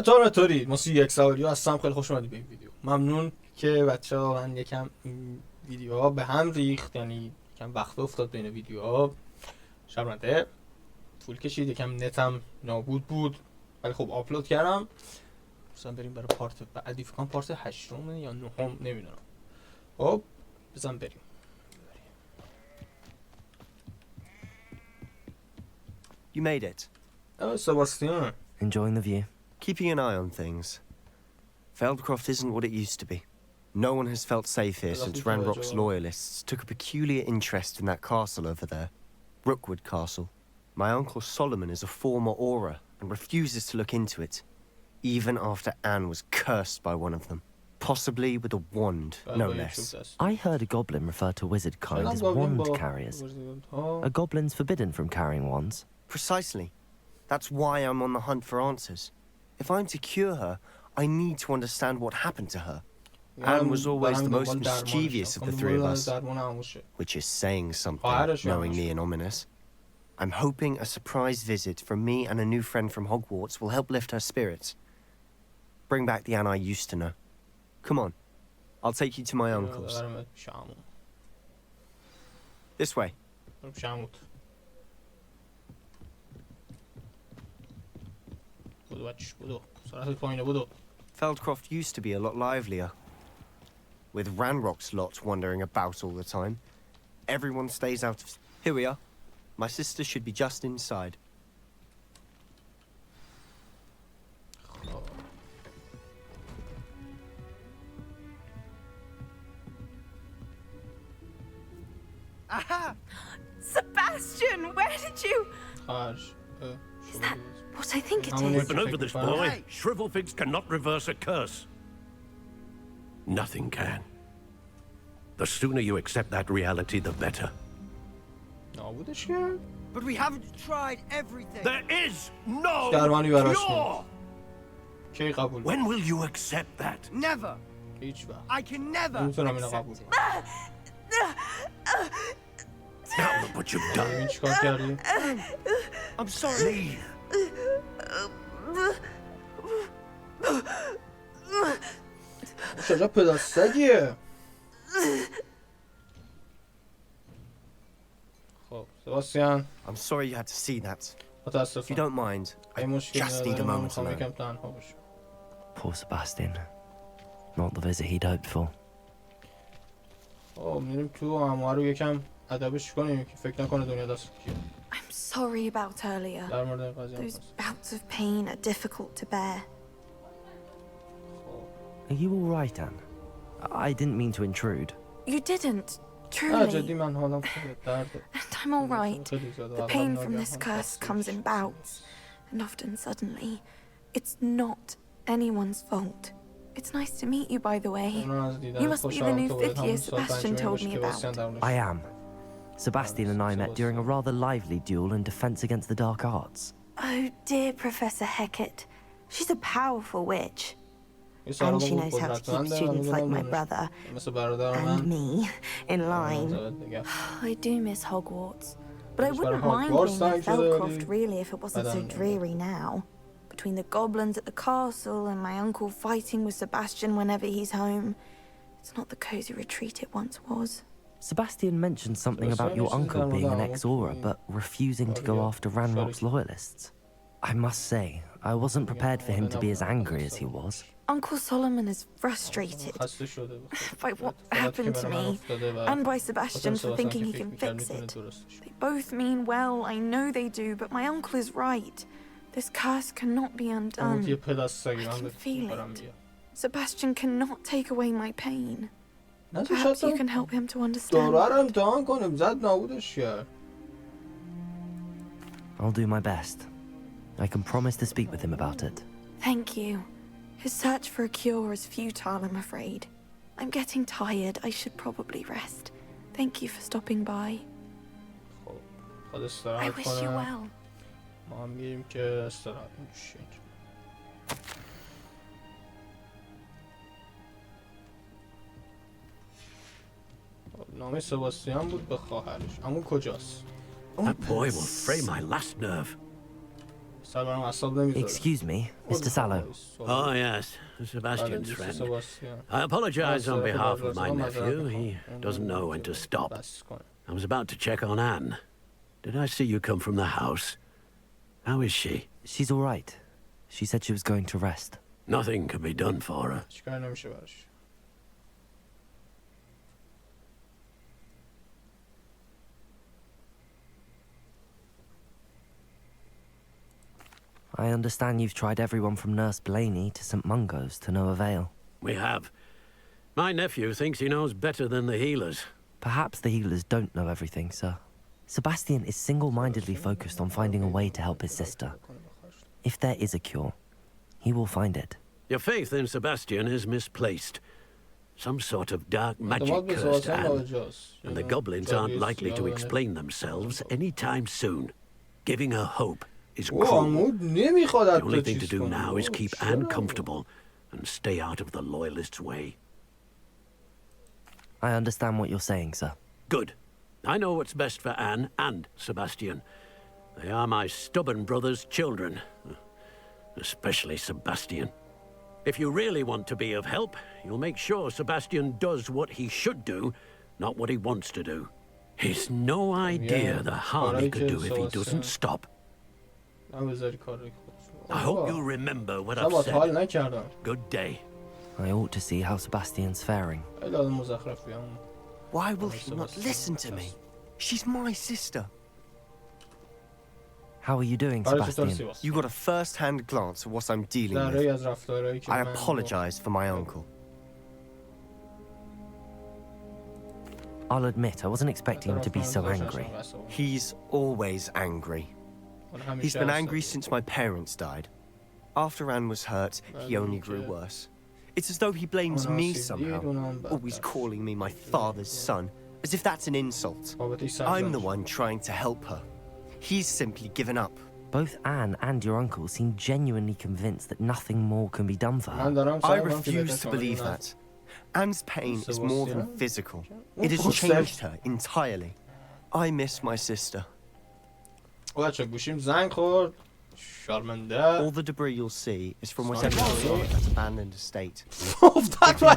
چطوری؟ موسی یک سوالی هستم. خیلی خوش اومدید به این ویدیو. ممنون که بچه‌ها من یکم این ویدیوها به هم ریخت، یعنی یکم وقت افتاد بین ویدیوها. شرمنده طول کشید، یکم نتم نابود بود، ولی خب آپلود کردم. مثلا بریم برای پارت بعدی، فکر کنم پارت 8 یا 9 نمیدونم. خب بزن بریم. You made it. سباستین. Enjoying the view? Keeping an eye on things. Feldcroft isn't what it used to be. No one has felt safe here since Ranrock's loyalists took a peculiar interest in that castle over there. Rukwood Castle. My uncle Solomon is a former Auror and refuses to look into it, even after Anne was cursed by one of them. Possibly with a wand, no less. I heard a goblin refer to wizard kind as wand carriers. Are goblins forbidden from carrying wands? Precisely. That's why I'm on the hunt for answers. If I'm to cure her, I need to understand what happened to her. Anne was always the most mischievous of the three of us, which is saying something, knowingly and ominous. I'm hoping a surprise visit from me and a new friend from Hogwarts will help lift her spirits. Bring back the Anne I used to know. Come on, I'll take you to my uncle's. This way. Feldcroft used to be a lot livelier, with Ranrock's lot wandering about all the time. Everyone stays out of... Here we are. My sister should be just inside. Aha! Sebastian, where did you... Is that what I think it is? We've been over this, boy. Shrivelfigs cannot reverse a curse. Nothing can. The sooner you accept that reality, the better. But we haven't tried everything. There is no cure! When will you accept that? Never. I can never accept it. Now look what you've done. I'm sorry. Leave. چرا پلاستیکیه؟ خب سباستین. I'm sorry you had to see that. متاسفم. If you don't mind, I just need a moment alone. Poor Sebastian. Not the visit he'd hoped for. خب میریم تو همه رو یکم ادبش کنیم که فکر نکنه دنیا دست کیه. I'm sorry about earlier. در مورد این قضیه Those bouts of pain are difficult to bear. Are you all right, Anne? I didn't mean to intrude. You didn't, جدی truly. من حالم خوبه، درده. And I'm all right. The pain from this curse comes in bouts, and often suddenly. It's not anyone's fault. It's nice to meet you, by the way. You must be the new fifth year Sebastian told me about. I am. Sebastian and I met during a rather lively duel in defense against the dark arts. Oh dear, Professor Hecat. She's a powerful witch. And she knows how to keep students like my brother and me in line. I do miss Hogwarts, but I wouldn't mind being at Feldcroft really if it wasn't so dreary now. Between the goblins at the castle and my uncle fighting with Sebastian whenever he's home, it's not the cozy retreat it once was. Sebastian mentioned something about your uncle being an ex-Auror but refusing to go after Ranrock's loyalists. I must say, I wasn't prepared for him to be as angry as he was. Uncle Solomon is frustrated by what happened to me and by Sebastian for thinking he can fix it. They both mean well, I know they do, but my uncle is right. This curse cannot be undone. I can feel it. Sebastian cannot take away my pain. Perhaps you can help him to understand. I'll do my best. I can promise to speak with him about it. Thank you. His search for a cure is futile, I'm afraid. I'm getting tired. I should probably rest. Thank you for stopping by. I wish you well. ما هم میریم که استراحت میشیم. نامه سباستین بود به خواهرش. اما کجاست؟ That boy will fray my last nerve. Excuse me, Mr. Sallow. Oh, yes, Sebastian's friend. I apologize on behalf of my nephew. He doesn't know when to stop. I was about to check on Anne. Did I see you come from the house? How is she? She's all right. She said she was going to rest. Nothing can be done for her. I understand you've tried everyone from Nurse Blaney to St. Mungo's to no avail. We have. My nephew thinks he knows better than the healers. Perhaps the healers don't know everything, sir. Sebastian is single-mindedly focused on finding a way to help his sister. If there is a cure, he will find it. Your faith in Sebastian is misplaced. Some sort of dark magic cursed Anne, and the goblins aren't likely to explain themselves anytime soon. Giving her hope is cruel. The only thing to do now is keep Anne comfortable and stay out of the Loyalists' way. I understand what you're saying, sir. Good. I know what's best for Anne and Sebastian. They are my stubborn brother's children. Especially Sebastian. If you really want to be of help, you'll make sure Sebastian does what he should do, not what he wants to do. He's no idea the harm he could do if he doesn't stop. I hope you remember what I've said. Good day. I ought to see how Sebastian's faring. Why will he not listen to me? She's my sister. How are you doing, Sebastian? You got a first-hand glance at what I'm dealing with. I apologize for my uncle. I'll admit, I wasn't expecting him to be so angry. He's always angry. He's been angry since my parents died. After Anne was hurt, he only grew worse. It's as though he blames me somehow, always calling me my father's son, as if that's an insult. I'm the one trying to help her. He's simply given up. Both Anne and your uncle seem genuinely convinced that nothing more can be done for her. I refuse to believe that. Anne's pain is more than physical. It has changed her entirely. I miss my sister. All the debris you'll see is from whatever that abandoned estate.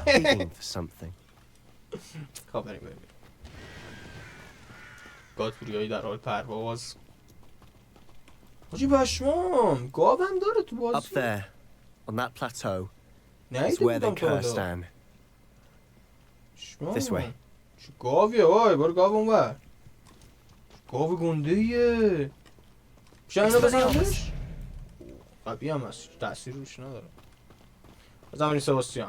Digging for something. گاتوریایی در حال پرواز. حاجی پشمام گاوم داره تو بازی. Up there, on that plateau, is where they cursed Anne. This way. چه گاویه وای برو گاو اونور. گاو گنده‌ایه. میشه اینو بزنمش؟ قوی هم هست تأثیر روش نداره. بزن بریم سباستین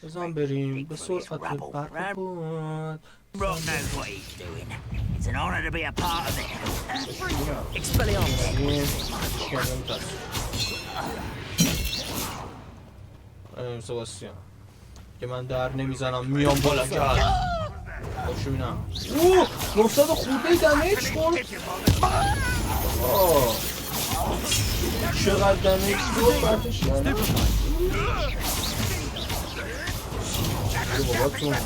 بزن بریم به سرعت برق بود. Rock knows what he's doing. It's an honor to be a part of it. Expelliarmus. سباستین که من در نمیزنم میام بالا کرد. خوشو بینم. اوه 900 خورده دمیج خورد. چقدر دمیج خورد برتش یعنی. باباتون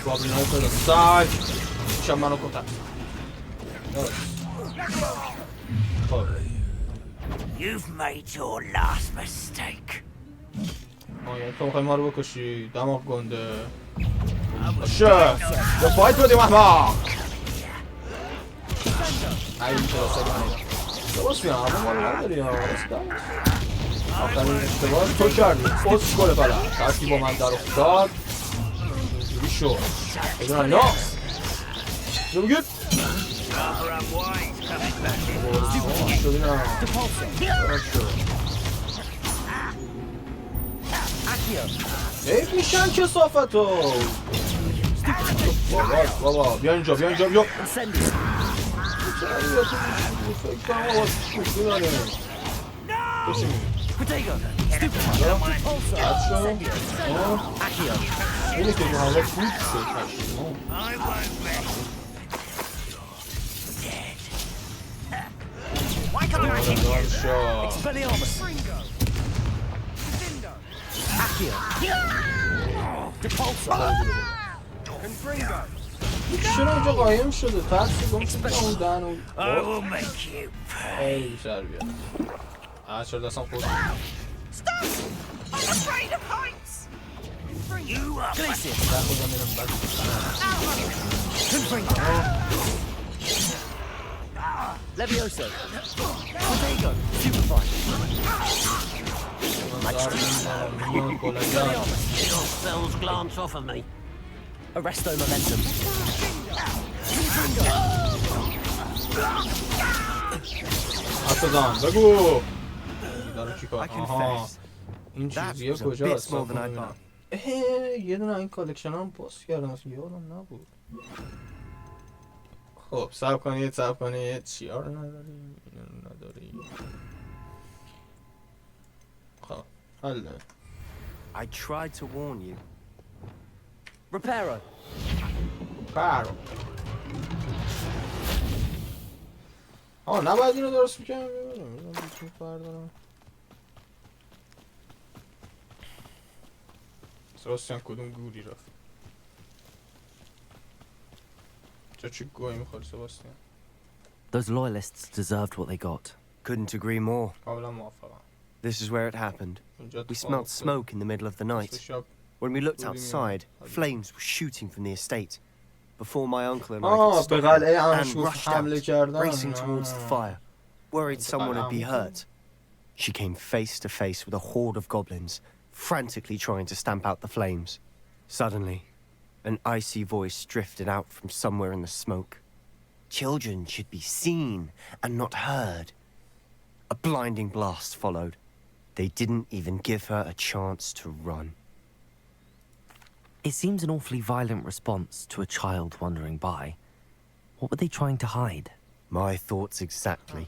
گابلینای تو سگ میشم منو کتن. You've made your last mistake. یعنی تو میخوای ما رو بکشی دماغ گنده. باشه یا فایت بودیم احمق. این چرا سگانه درست میام اما ما رو نداری ها آخرین اشتباه تو کردی پست کل فلن کسی با من در افتاد اینجوری شد بدون اینا رو بگید حیف میشن کسافتو بابا بیا اینجا بیا اینجا بیا چرا اینجا قایم شده؟ ترسی گم شده اون دهن اون ای بیشتر بیاد چرا دستم خود در خدا میرم بد Levioso. There you go. Super fine. Your spells glance off of me. Arresto momentum. اصلا بگو داره چی کار؟ I confess. این چیزیه کجاست؟ یه دونه این کالکشن هم باز کردم یادم نبود. خب صبر کنید چیا رو نداریم؟ اینو نداریم. خب حالا I tried to warn you. Reparo. نباید اینو درست میکنم ببینم بیتون بردارم سباستین کدوم گوری رفت چه چی گوی میخوری سباستین Those loyalists deserved what they got. Couldn't agree more. قابلا موافقم This is where it happened. We smelled smoke in the middle of the night. When we looked outside, flames were shooting from the estate. Before my uncle and I could stop him, Anne rushed out, racing towards the fire, worried someone would be hurt. She came face to face with a horde of goblins, frantically trying to stamp out the flames. Suddenly, an icy voice drifted out from somewhere in the smoke. Children should be seen and not heard. A blinding blast followed. They didn't even give her a chance to run. It seems an awfully violent response to a child wandering by. What were they trying to hide? My thoughts exactly.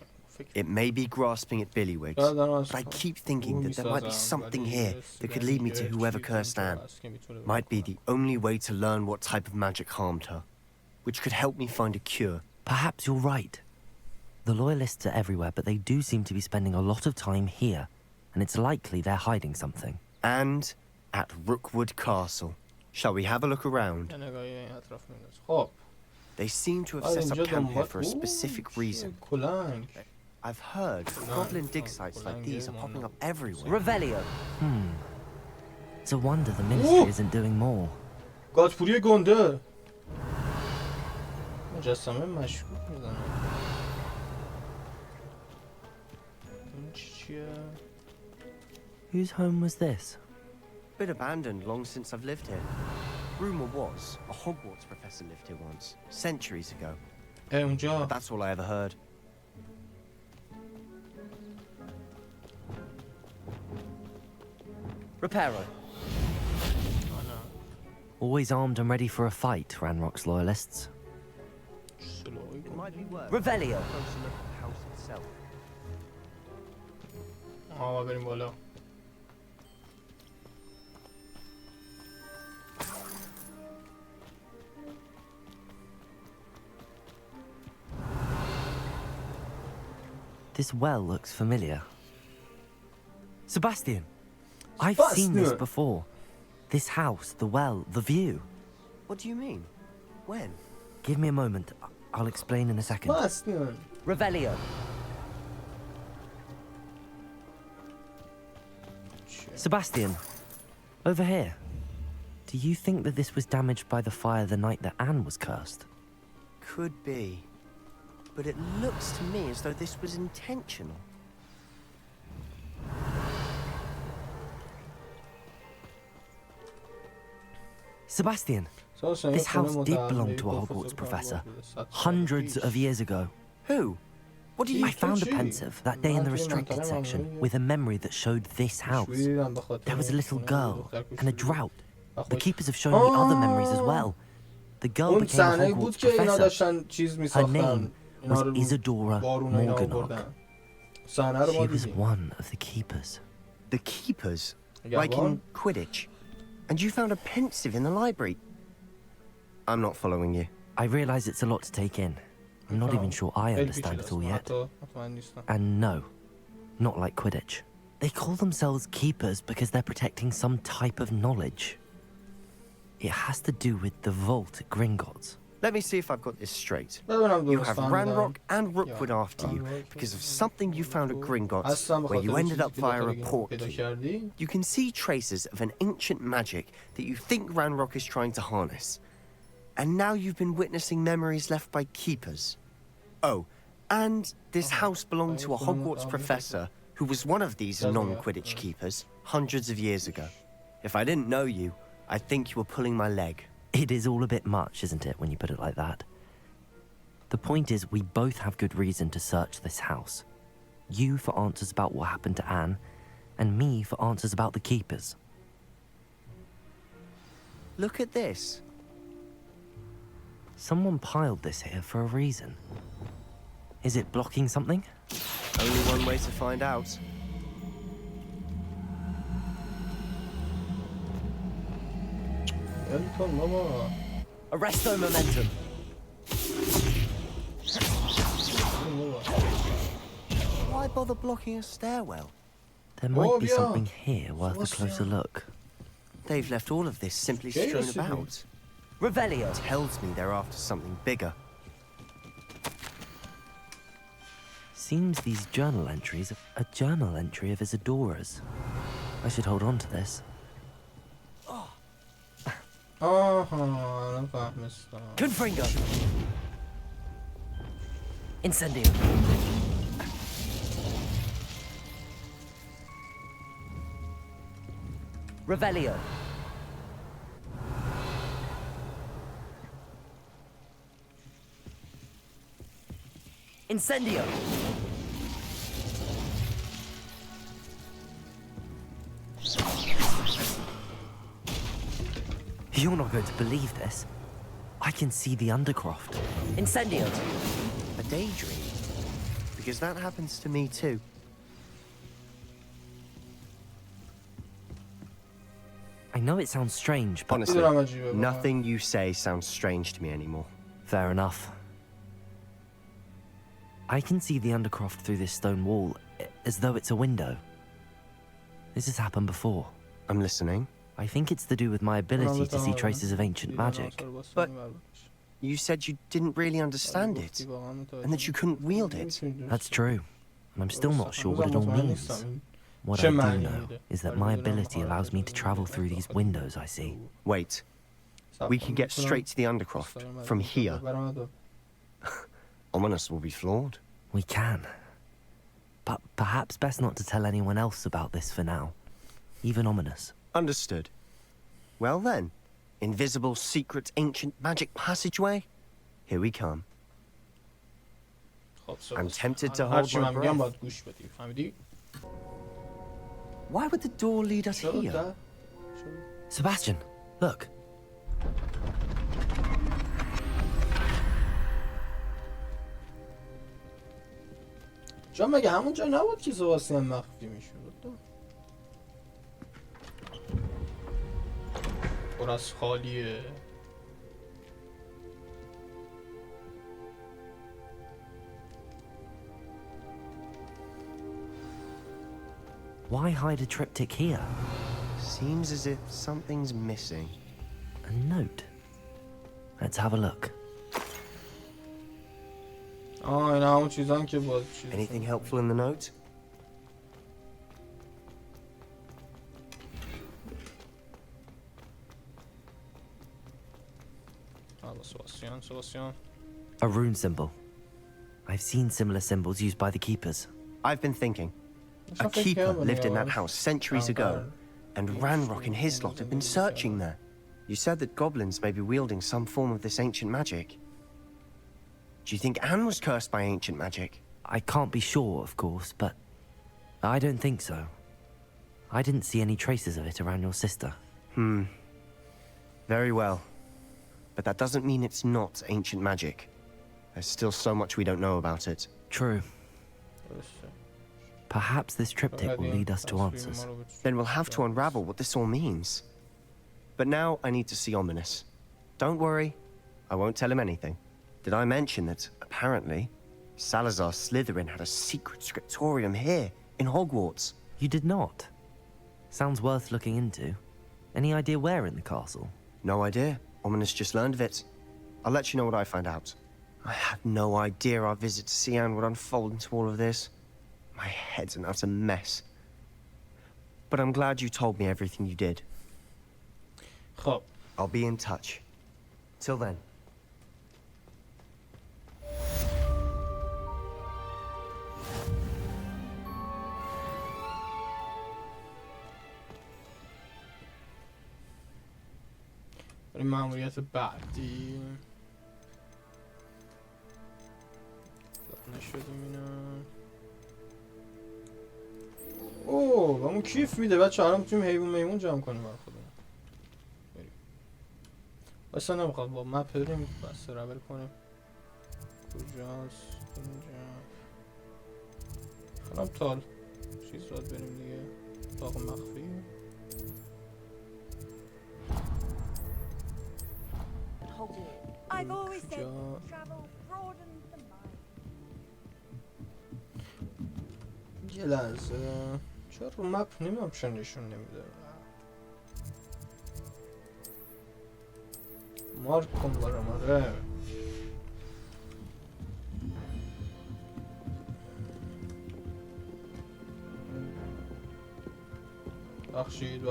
It may be grasping at Billywigs, but I keep thinking that there might be something here that could lead me to whoever cursed Anne. Might be the only way to learn what type of magic harmed her, which could help me find a cure. Perhaps you're right. The loyalists are everywhere, but they do seem to be spending a lot of time here, and it's likely they're hiding something. And at Rookwood Castle. Shall we have a look around? They seem to have set up camp here for a specific reason. I've heard goblin dig sites like these are popping up everywhere. Revelio. It's a wonder the ministry isn't doing more. گاتپوری گنده مجسمه مشکوک میزنه این چیه؟ Whose home was this? Been abandoned long since I've lived here. Rumor was a Hogwarts professor lived here once, centuries ago. اونجا That's all I ever heard. Reparo. Always armed and ready for a fight, Ranrock's loyalists. It might be worth Revelio. a closer look at the house itself. بریم بالا This well looks familiar. Sebastian! I've seen this before. This house, the well, the view. What do you mean? When? Give me a moment. I'll explain in a second. Sebastian! Revelio. Sebastian, over here. Do you think that this was damaged by the fire the night that Anne was cursed? Could be. But it looks to me as though this was intentional. Sebastian, this house did belong to a Hogwarts professor hundreds of years ago. Who? What do you... I found a pensive that day in the restricted section with a memory that showed this house. There was a little girl and a drought. The keepers have shown me other memories as well. The girl became a Hogwarts professor. Her name was Isadora Morganach. She was one of the keepers. The keepers? Like in Quidditch? And you found a pensive in the library? I'm not following you. I realise it's a lot to take in. I'm not even sure I understand it all yet. And no, not like Quidditch. They call themselves keepers because they're protecting some type of knowledge. It has to do with the vault at Gringotts. Let me see if I've got this straight. You have Ranrock and Rookwood after you because of something you found at Gringotts, where you ended up via a port key. You can see traces of an ancient magic that you think Ranrock is trying to harness. And now you've been witnessing memories left by keepers. Oh, and this house belonged to a Hogwarts professor who was one of these non-Quidditch keepers hundreds of years ago. If I didn't know you, I'd think you were pulling my leg. It is all a bit much, isn't it, when you put it like that? The point is, we both have good reason to search this house. You for answers about what happened to Anne, and me for answers about the keepers. Look at this. Someone piled this here for a reason. Is it blocking something? Only one way to find out. Arresto momentum. Why bother blocking a stairwell? There might be something here worth a closer look. They've left all of this simply strewn about. Revelio Tells me they're after something bigger. Seems these journal entries are a journal entry of Isadora's. I should hold on to this. Confringo! Incendio! Revelio! Incendio! You're not going to believe this. I can see the Undercroft. Incendio! A daydream? Because that happens to me too. I know it sounds strange, but... Honestly, nothing you say sounds strange to me anymore. Fair enough. I can see the Undercroft through this stone wall, as though it's a window. This has happened before. I'm listening. I think it's to do with my ability to see traces of ancient magic. But you said you didn't really understand it, and that you couldn't wield it. That's true, and I'm still not sure what it all means. What I do know is that my ability allows me to travel through these windows I see. Wait. We can get straight to the Undercroft from here. Ominous will be flawed. We can. But perhaps best not to tell anyone else about this for now. Even Ominous. Understood. Well then, invisible, secret, ancient magic passageway? Here we come. I'm tempted to hold my breath. Why would the door lead us here? Sebastian, look. جا مگه همون جا نبود که سباستین مخفی میشد؟ پر از خالیه. Why hide a triptych here? Seems as if something's missing. A note. Let's have a look. این همون چیزان که باز Anything helpful in the note? Sebastian. A rune symbol. I've seen similar symbols used by the keepers. I've been thinking. A keeper lived in that house centuries ago, and Ranrock and his lot have been searching there. You said that goblins may be wielding some form of this ancient magic. Do you think Anne was cursed by ancient magic? I can't be sure, of course, but I don't think so. I didn't see any traces of it around your sister. Very well. But that doesn't mean it's not ancient magic. There's still so much we don't know about it. True. Perhaps this triptych will lead us to answers. Then we'll have to unravel what this all means. But now I need to see Ominous. Don't worry, I won't tell him anything. Did I mention that, apparently, Salazar Slytherin had a secret scriptorium here, in Hogwarts? You did not? Sounds worth looking into. Any idea where in the castle? No idea. Ominous just learned of it. I'll let you know what I find out. I had no idea our visit to Sian would unfold into all of this. My head's an utter mess. But I'm glad you told me everything you did. خب. I'll be in touch. Till then. بریم مأموریت بعدی. نشدیم اینا. اوه همون کیف میده بچه. الان میتونیم حیوان میمون جمع کنیم برای خودمون. بریم. اصلا نمیخواد با مپ بریم بس رابر کنیم. کجاست؟ اینجا. خیلی تال چیز راست بریم دیگه. اتاق مخفی. I've always said travel broadens the mind. یه لحظه چرا رو مپ نمیدونم چرا نشون نمیده. مارک کن برام. آره بخشید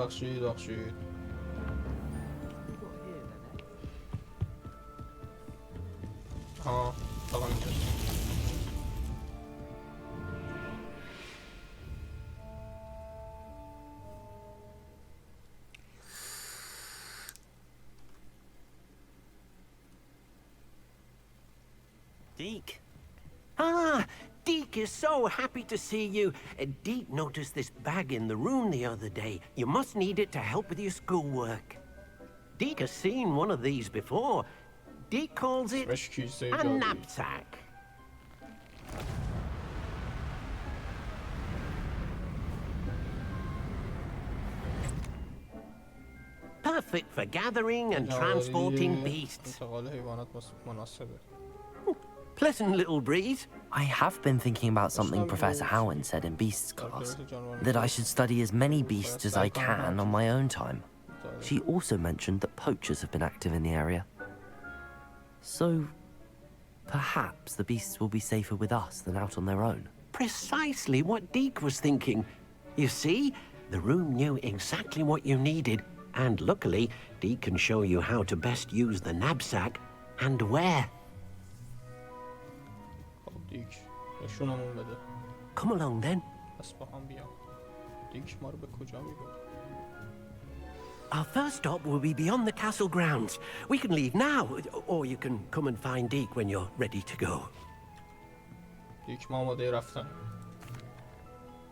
ها طبعا اینجا. Deke. Ah, Deke is so happy to see you. Deke noticed this bag in the room the other day. You must need it to help with your schoolwork. Deke has seen one of these before. Deke calls it a knapsack. Perfect for gathering and transporting beasts. Pleasant little breeze. I have been thinking about something Professor Howin said in Beasts class, that I should study as many beasts as I can on my own time. She also mentioned that poachers have been active in the area. So, perhaps the beasts will be safer with us than out on their own. Precisely what Deke was thinking. You see, the room knew exactly what you needed, and luckily, Deke can show you how to best use the knapsack and where. Come along then. Our first stop will be beyond the castle grounds. We can leave now, or you can come and find Deke when you're ready to go.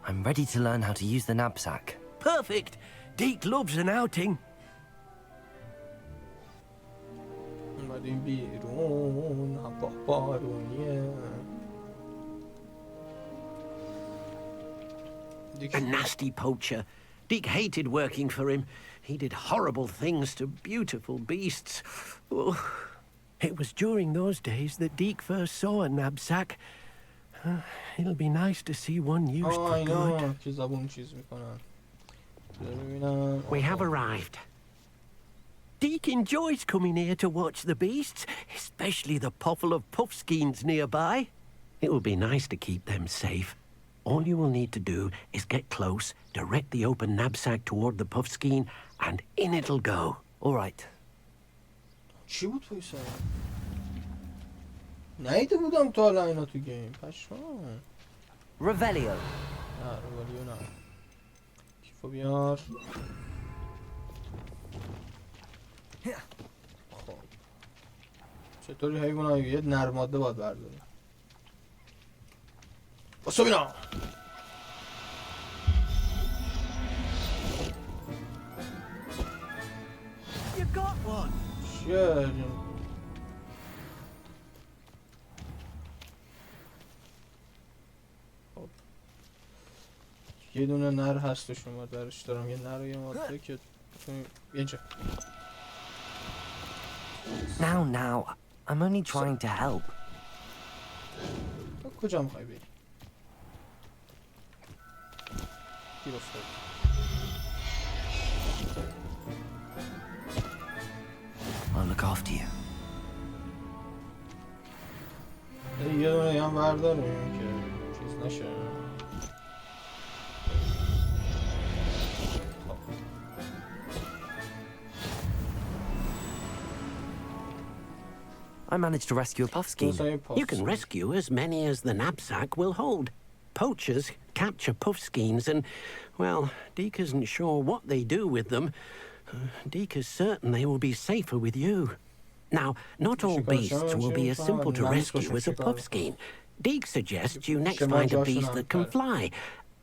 I'm ready to learn how to use the knapsack. Perfect! Deke loves an outing. A nasty poacher. Deke hated working for him. He did horrible things to beautiful beasts. Oh, it was during those days that Deke first saw a knapsack. It'll be nice to see one used for good. We have arrived. Deke enjoys coming here to watch the beasts, especially the potful of puffskeins nearby. It will be nice to keep them safe. All you will need to do is get close, direct the open knapsack toward the puffskein, and in it'll go. All right. نیده بودم تا حالا اینا تو گیم. Revelio. نه روالیو نه. کیفو بیار. خب چطوری حیوان یه نرماده باید برداریم. واسم اینا. You got one. چیه؟ یه دونه نر هست شما درش دارم. یه نر و یه ماده که اینجا. Now, I'm only trying to help. کجا میخوای بری؟ گیر افتاد. I'll look after you. یه دونه هم برداریم که چیز نشه. I managed to rescue a puffskein. You can rescue as many as the knapsack will hold. Poachers capture puffskeins and, well, Deke isn't sure what they do with them. Deke is certain they will be safer with you. Now, not all beasts will be as simple to rescue as a puffskein. Deke suggests you next find a beast that can fly.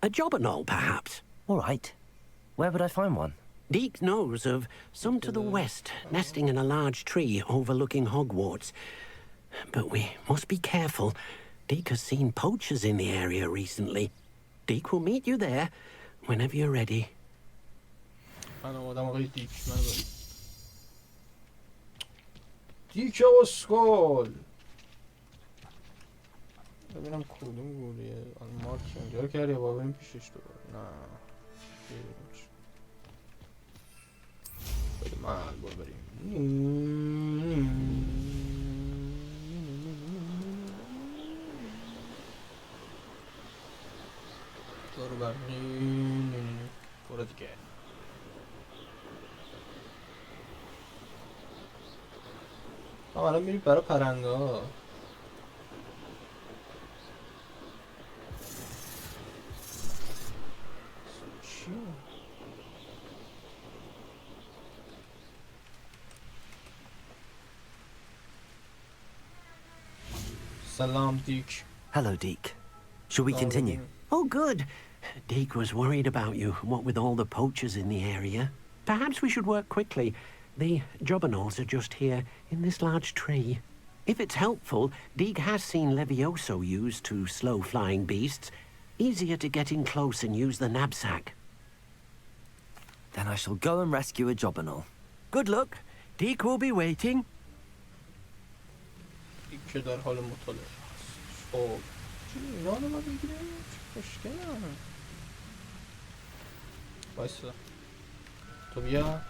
A jobberknoll, perhaps. All right. Where would I find one? Deke knows of some to the west, nesting in a large tree overlooking Hogwarts. But we must be careful. Deke has seen poachers in the area recently. Deke will meet you there whenever you're ready. دیک اسکول ببینم کدوم گوریه مارک اینجا رو کردی با بریم پیشش دوباره نه بده من با بریم دارو بریم برو دیگه الان میریم برای پرنده ها Salam, Deke. Hello, Deke. Shall we continue? Oh, good. Deke was worried about you, what with all the poachers in the area. Perhaps we should work quickly. The jobberknolls are just here, in this large tree. If it's helpful, Deke has seen Levioso used to slow flying beasts. Easier to get in close and use the knapsack. Then I shall go and rescue a jobberknoll. Good luck. Deke will be waiting. که در حال مطالعه است. خب چی اینا رو ما بگیریم؟ چه خوشگله بایسته تو بیا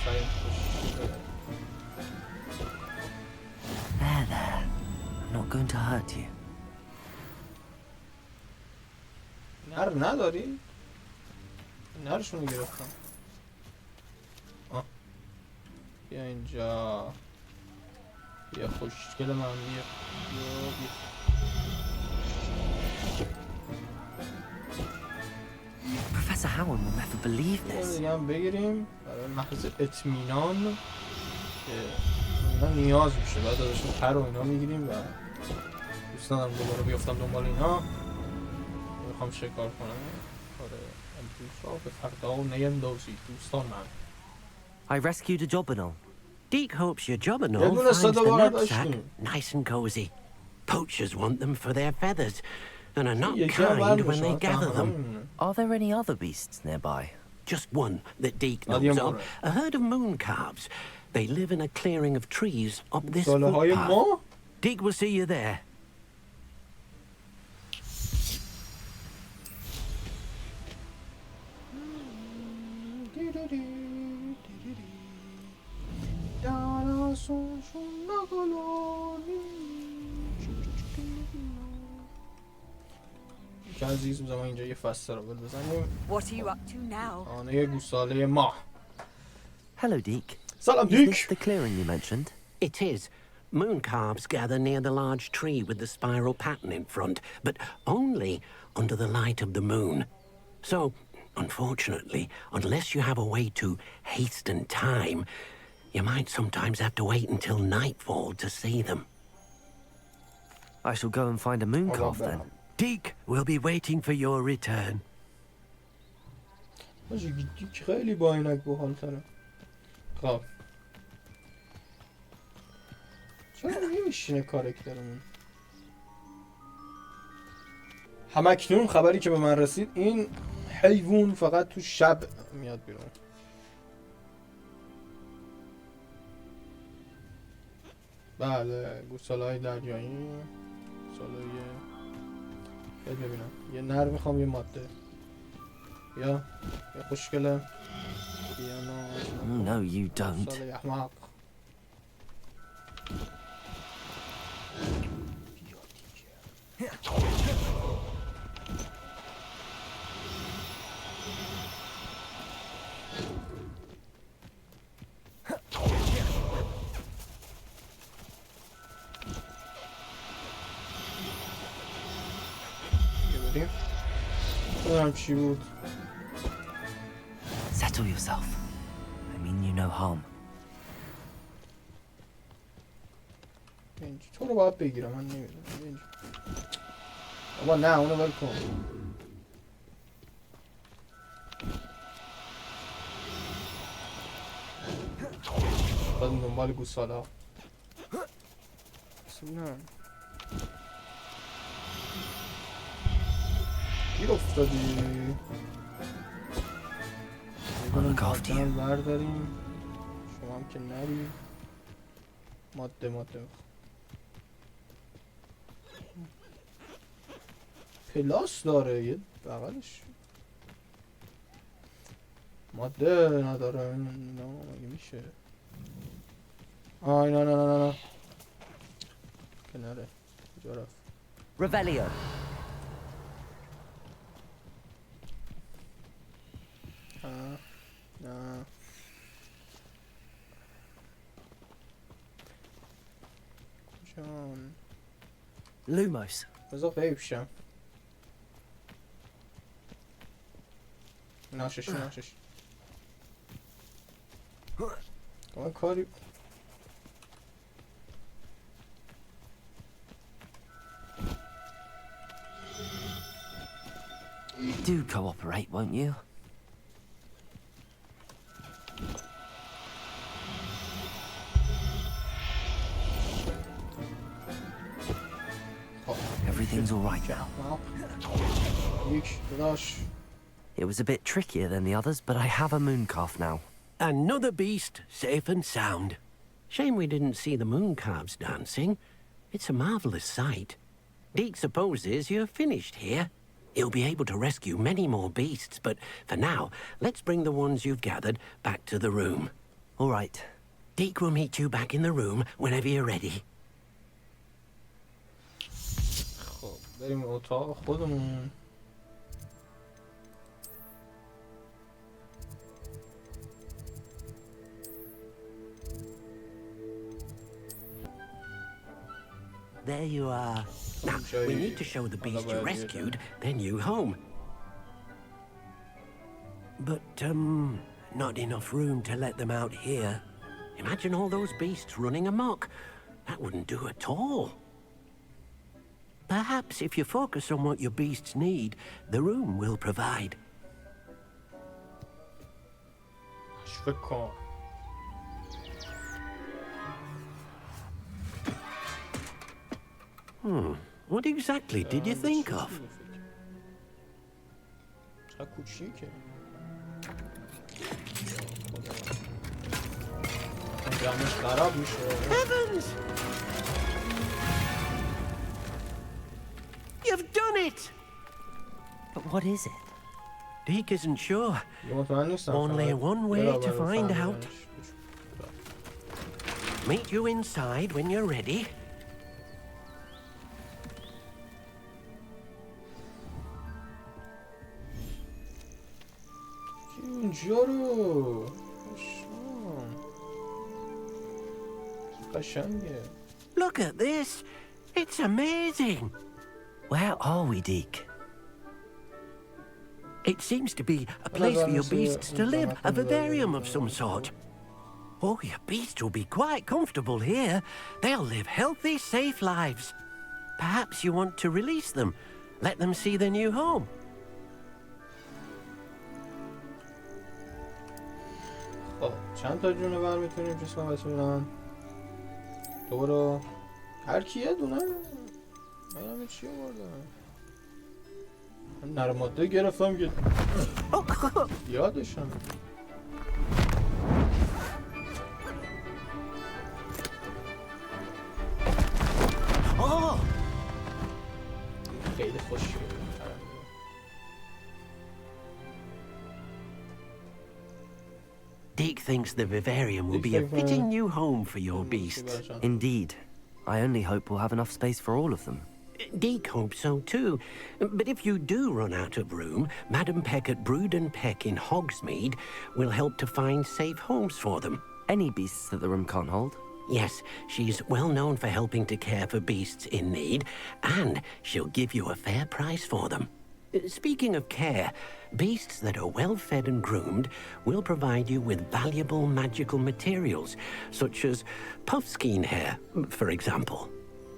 سعیم خوشگله There. I'm not going to hurt you. نر نداری؟ نرشونو گرفتم بیا اینجا بیا خوشگل من بیا Professor Howard will never believe this. دیگه هم بگیریم برای محض اطمینان که اینا نیاز میشه بعد ازشون پر و اینا میگیریم و دوستانم دوباره بیافتم دنبال اینا میخوام شکار کنم آره امروز را به فردا و نیندازی دوستان من I rescued a jobberknoll. Deke hopes your jobberknoll finds the knapsack nice and cozy. Poachers want them for their feathers and are not kind when they gather them. Are there any other beasts nearby? Just one that Deke knows of. A herd of moon calves. They live in a clearing of trees up this footpath. Deke will see you there. عزیز بزنم اینجا یه فصل رو بزنیم. What are you up to now? آنه گوساله ماه. Hello, Deke. Salam, Is Deke. this the clearing you mentioned? It is. Moon calves gather near the large tree with the spiral pattern in front, but only under the light of the moon. So, unfortunately, unless you have a way to hasten time, you might sometimes have to wait until nightfall to see them. I shall go and find a moon calf then. Deke will be waiting for your return. دیک خیلی با اینک باحال تره. خب چرا نمیشینه کاراکترمون؟ همکنون خبری که به من رسید این حیوان فقط تو شب میاد بیرون. بله گوساله‌های دریایی گوساله‌های ببینم یه نر میخوام یه ماده یا خوشگله No, you don't. Settle yourself. I mean you no harm. تو رو باید بگیرم من نمیدونم. بابا نه اونو ول کن. باید دنبال گوسالا. نه. گیر افتادی. I'll برداریم. شما هم که نری. ماده پلاس داره یه بغلش ماده نداره نه مگه میشه آی نه کناره کجا رفت Revelio. نه کجان Lumos. بذار غیب شم ناشش کمان کاری Do cooperate, won't you? Everything's all right now. It was a bit trickier than the others, but I have a moon calf now. Another beast, safe and sound. Shame we didn't see the moon calves dancing. It's a marvelous sight. Deke supposes you're finished here. He'll be able to rescue many more beasts, but for now, let's bring the ones you've gathered back to the room. All right. Deke will meet you back in the room whenever you're ready. خب بریم اتاق خودمون. There you are. Now, we need to show the beast you rescued their new home. But, not enough room to let them out here. Imagine all those beasts running amok. That wouldn't do at all. Perhaps if you focus on what your beasts need, the room will provide. شکار What exactly did you think of? چقدر کوچیکه جمعش خراب میشه Heavens! You've done it! But what is it? Deke isn't sure. Only one way to find out. Meet you inside when you're ready. Look at this. It's amazing. Where are we, Deke? It seems to be a place for your beasts to live, a vivarium of some sort. Oh, your beasts will be quite comfortable here. They'll live healthy, safe lives. Perhaps you want to release them, let them see their new home. خب چند تا جونور میتونیم چیز کنم بسیارن تو برو هر کی یه دونه من همه چی بردم من نرم ماده گرفتم که یادشم خیلی خوشی thinks the vivarium will be a fitting new home for your beasts. Indeed. I only hope we'll have enough space for all of them. Deke hopes so too. But if you do run out of room, Madam Peck at Brood and Peck in Hogsmeade will help to find safe homes for them. Any beasts that the room can't hold? Yes, she's well known for helping to care for beasts in need, and she'll give you a fair price for them. Speaking of care, beasts that are well fed and groomed will provide you with valuable magical materials, such as puffskein hair, for example.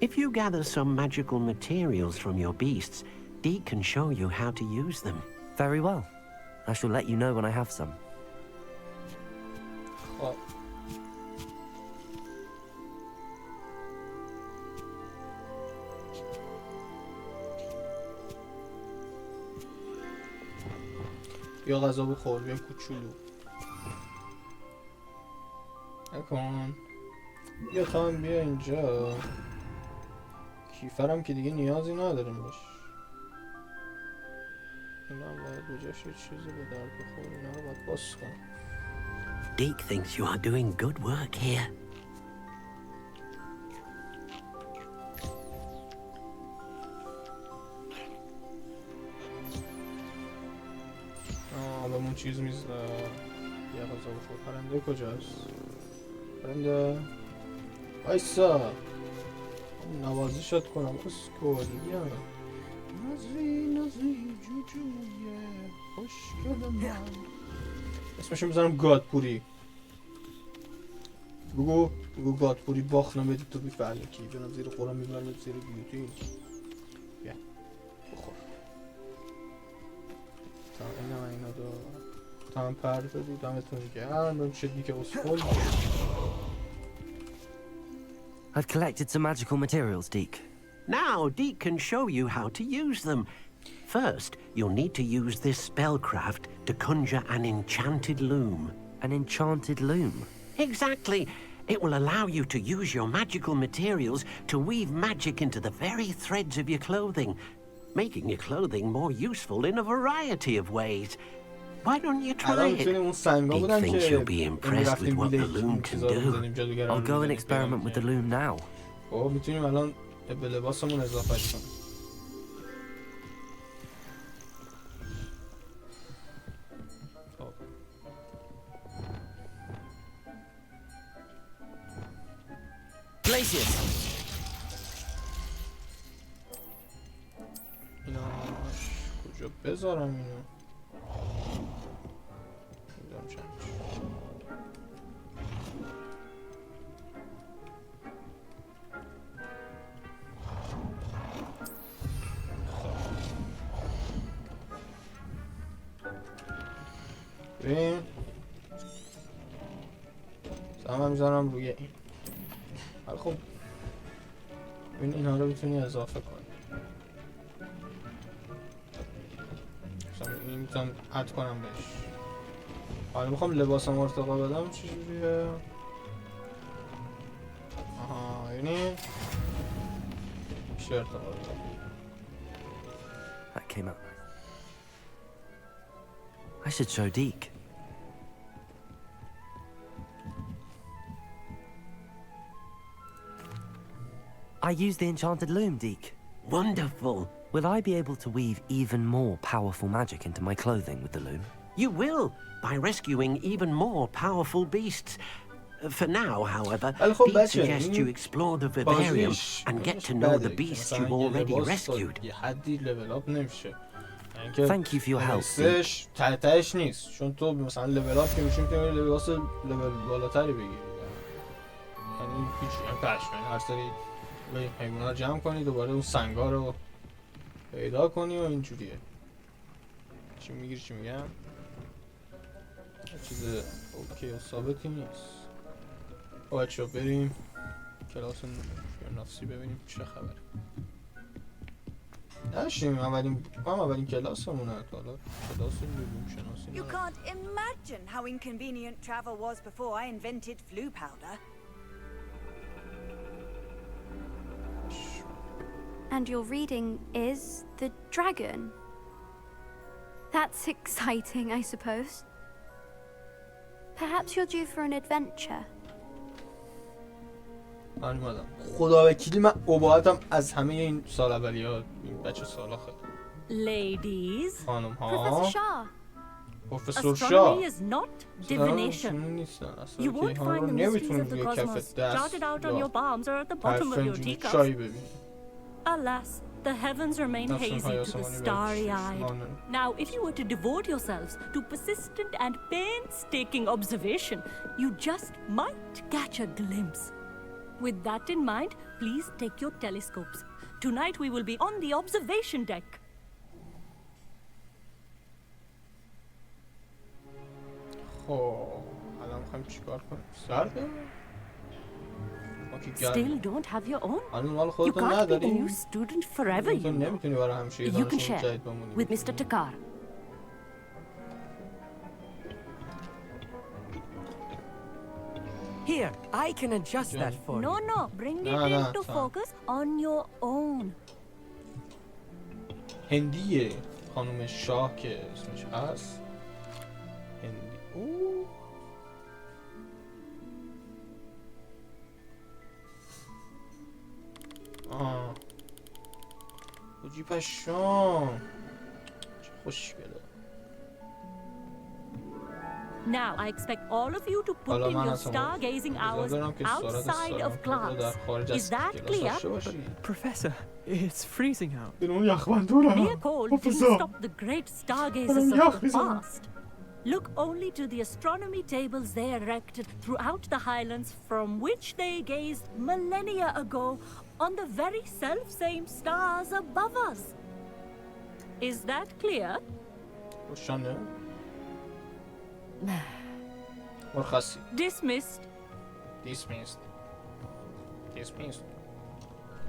If you gather some magical materials from your beasts, Deke can show you how to use them. Very well. I shall let you know when I have some. یا غذا بخور بیا کوچولو نکن بیا تا هم بیا اینجا کیفرم که دیگه نیازی نداریم بش اینا هم باید بجاش یه چیزی به درد بخور اینا رو باید باز کن. Deke thinks you are doing good work here. بهمون چیز میزده یه غذا بخور. پرنده کجاست؟ پرنده وایسا نوازی شد کنم اسکولی بیا نازی جوجویه خوشگل من اسمشو میزنم گادپوری بگو گادپوری باخت نمیدی تو بیفعله کی جناب زیر خورم میبرم زیر گیوتین بیا بخور تا اینا دو تا هم پر دادی دمتون گرم اون چیزی که اسکول I've collected some magical materials, Deke. Now, Deke can show you how to use them. First, you'll need to use this spellcraft to conjure an enchanted loom. An enchanted loom? Exactly. It will allow you to use your magical materials to weave magic into the very threads of your clothing, making your clothing more useful in a variety of ways. Why don't you try it? Deke thinks you'll be impressed with what the loom can do. I'll go and experiment with the loom now. Oh, میتونیم الان به لباسمون اضافه کنیم. Glacius. اینا کجا بذارم اینو؟ ببین سهم میذارم روی این ولی خب ببین اینها رو میتونی اضافه کنی مثلا این میتونم اد کنم بهش حالا میخوام لباسم ارتقا بدم چجوریه آها یعنی میشه ارتقا بدم That came out nice. I should show Deke. I used the enchanted loom, Deke. Wonderful. Will I be able to weave even more powerful magic into my clothing with the loom? You will, by rescuing even more powerful beasts. For now, however, Pete suggests you explore the vivarium and get to know the beasts you've already rescued. Thank you for your help. تهش نیست چون تو مثلا لول اپ که میشیم که لباس لول بالاتری بگیری یعنی هیچ پشم هر سری حیونا رو جمع کنی دوباره اون سنگا رو پیدا کنی و اینجوریه چی میگیری چی میگم چیز اوکی و ثابتی نیست بچه‌ها بریم کلاس نفسی ببینیم چه خبره نشیم اولین کلاسمونه حالا کلاس علوم شناسی You can't imagine how inconvenient travel was before I invented flu powder. And your reading is the dragon. That's exciting, I suppose. Perhaps you're due for an adventure. من اومدم خدا وکیلی من اباعتم از همه این سال اولی ها این بچه سالا خیلی Ladies, خانم ها Professor Shah. پروفسور شاه astronomy is not divination. نیستن You won't find the mysteries of the cosmos jotted out on your palms or at the bottom of your teacups. چایی ببین Alas, the heavens remain hazy to the starry-eyed. Now, if you were to devote yourselves to persistent and painstaking observation, you just might catch a glimpse. With that in mind, please take your telescopes. Tonight we will be on the observation deck. خب الان میخوایم چیکار کنیم؟ سرده؟ Still don't have your own? الان مال You خودتون can't be the نداری؟ new student forever, you تو know. نمیتونی برای همیشه یه You can دانشجو share جدید بمونی. with Mr. Takar. Here, I can adjust that for you. No, bring it into focus on your own. هندیه خانم شاه که اسمش هست هندی اوه جیبش شام چه خوشگله. Now, I expect all of you to put in your stargazing hours outside of class. Is that clear? Professor, it's freezing out. Mere cold didn't stop the great stargazers of the past. Look only to the astronomy tables they erected throughout the highlands from which they gazed millennia ago on the very self-same stars above us. Is that clear? مرخصی. Dismissed.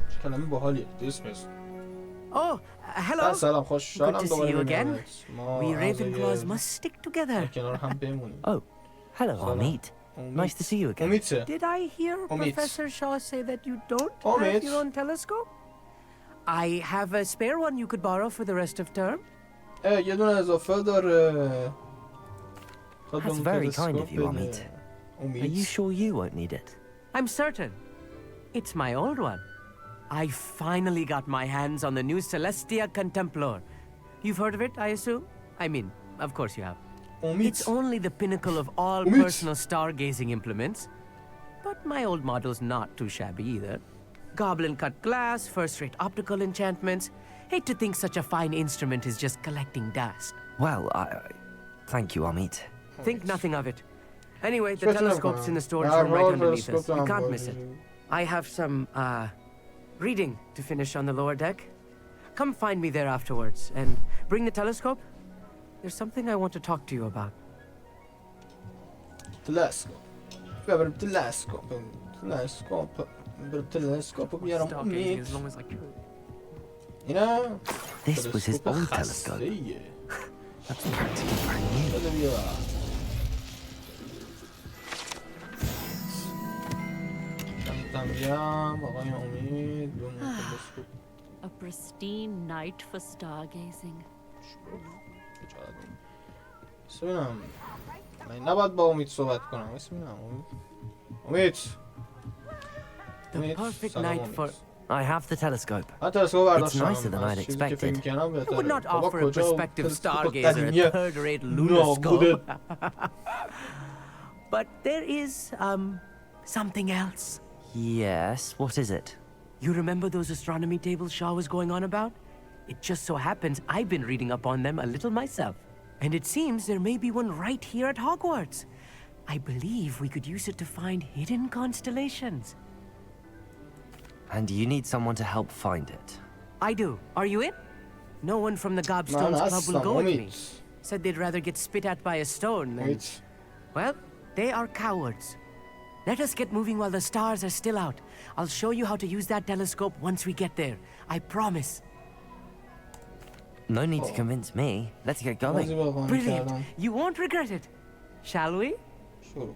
چه کلمه باحالیه. Dismissed. Oh, hello. سلام خوشحالم Good to see you again. We Ravenclaws ما must stick together. کنار هم بمونیم. Oh, hello, Amit. Nice to see you again. Did I hear Professor Shaw say that you don't have your own telescope? I have a spare one you could borrow for the rest of term. یه دونه اضافه داره. That's very kind of you, Amit. Are you sure you won't need it? I'm certain. It's my old one. I finally got my hands on the new Celestia Contemplar. You've heard of it, I assume? I mean, of course you have. It's only the pinnacle of all personal stargazing implements. But my old model's not too shabby either. Goblin-cut glass, first-rate optical enchantments. Hate to think such a fine instrument is just collecting dust. Well, thank you, Amit. Think nothing of it. Anyway, the telescope's in the storage room right underneath us. You can't miss it. I have some, reading to finish on the lower deck. Come find me there afterwards, and bring the telescope. There's something I want to talk to you about. Telescope. Stargazing as long as I could. You know, this was his old telescope. That's practically brand new. A pristine night for stargazing. ببینم من نباید با امید صحبت کنم. امید. The perfect night for... I have the telescope. It's nicer than I'd expected. I would not offer a prospective stargazer a third-rate lunoscope. But there is, something else. Yes, what is it? You remember those astronomy tables Shaw was going on about? It just so happens I've been reading up on them a little myself. And it seems there may be one right here at Hogwarts. I believe we could use it to find hidden constellations. And you need someone to help find it. I do. Are you in? No one from the Gobstones Club will go with me. Said they'd rather get spit at by a stone than... Well, they are cowards. Let us get moving while the stars are still out. I'll show you how to use that telescope once we get there. I promise. No need to convince me. Let's get going. Brilliant. You won't regret it. Shall we? Sure.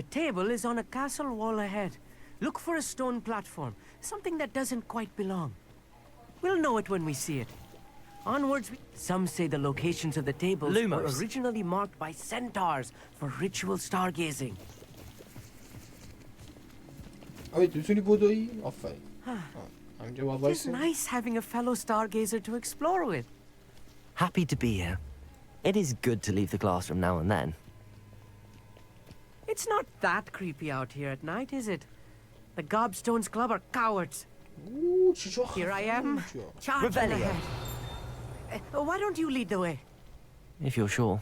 The table is on a castle wall ahead. Look for a stone platform, something that doesn't quite belong. We'll know it when we see it. Onwards, some say the locations of the tables were originally marked by centaurs for ritual stargazing. It's nice having a fellow stargazer to explore with. Happy to be here. It is good to leave the classroom now and then. It's not that creepy out here at night, is it? The Gobstones Club are cowards. Here I am, charging ahead. Why don't you lead the way? If you're sure.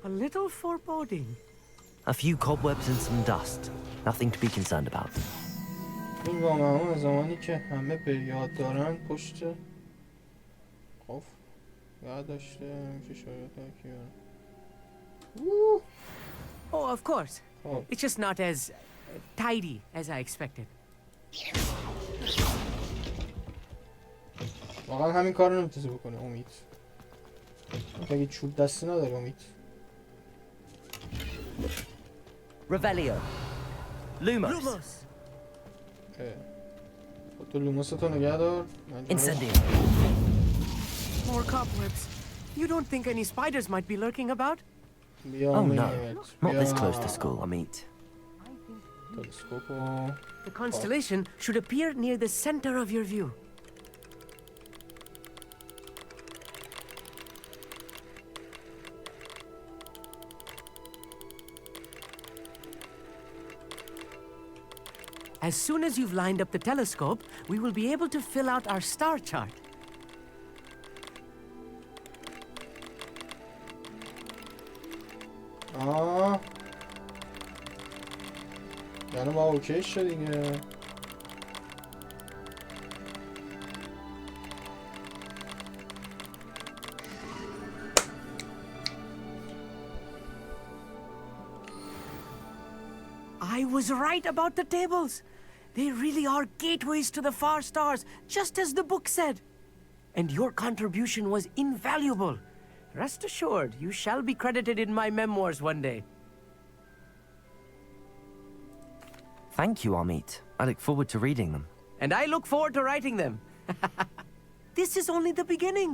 A little foreboding. A few cobwebs and some dust. Nothing to be concerned about. این واسم زمانی که همه به یاد دارن پشت خب یاد داشته میشه شاید تاکیه. Oh, of course. It's just not as tidy as I expected. واقعا همین کار رو نمیتونی بکنه امید. اگه چوب دستی نداری امید. Revelio. Lumos. تو لوموس تو نگه دار. Incendio. More cobwebs. You don't think any spiders might be lurking about? Oh no, not this close to school, I mean. The constellation should appear near the center of your view. As soon as you've lined up the telescope, we will be able to fill out our star chart. یعنی با اوکی شد دیگه. I was right about the tables. They really are gateways to the far stars, just as the book said. And your contribution was invaluable. Rest assured, you shall be credited in my memoirs one day. Thank you, Amit. I look forward to reading them. And I look forward to writing them. This is only the beginning.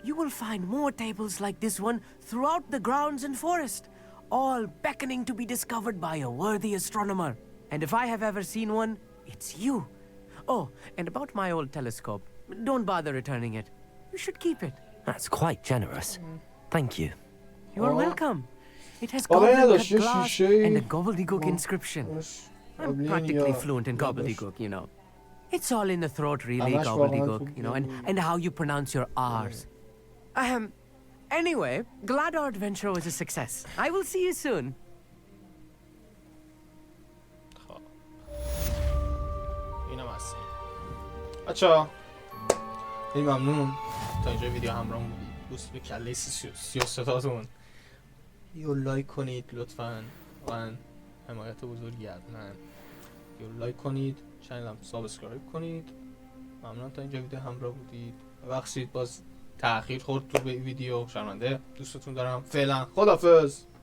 You will find more tables like this one throughout the grounds and forest, all beckoning to be discovered by a worthy astronomer. And if I have ever seen one, it's you. Oh, and about my old telescope, don't bother returning it. You should keep it. That's quite generous. Thank you. You are welcome. It has goblin-cut glass and a gobbledygook inscription. I'm practically fluent in gobbledygook, you know. It's all in the throat, really, gobbledygook, you know, and how you pronounce your R's. Anyway, glad our adventure was a success. I will see you soon. اینم هست. بچه‌ها خیلی ممنون تا اینجا ویدیو همراهمون بودید. بوس به کله 33 تاتون. یو لایک کنید لطفاً. واقعا حمایت بزرگی از من. یو لایک کنید، چنلم سابسکرایب کنید. ممنون تا اینجا ویدیو همراه بودید. ببخشید باز تأخیر خورد تو ویدیو، شرمنده. دوستتون دارم. فعلا خداحافظ.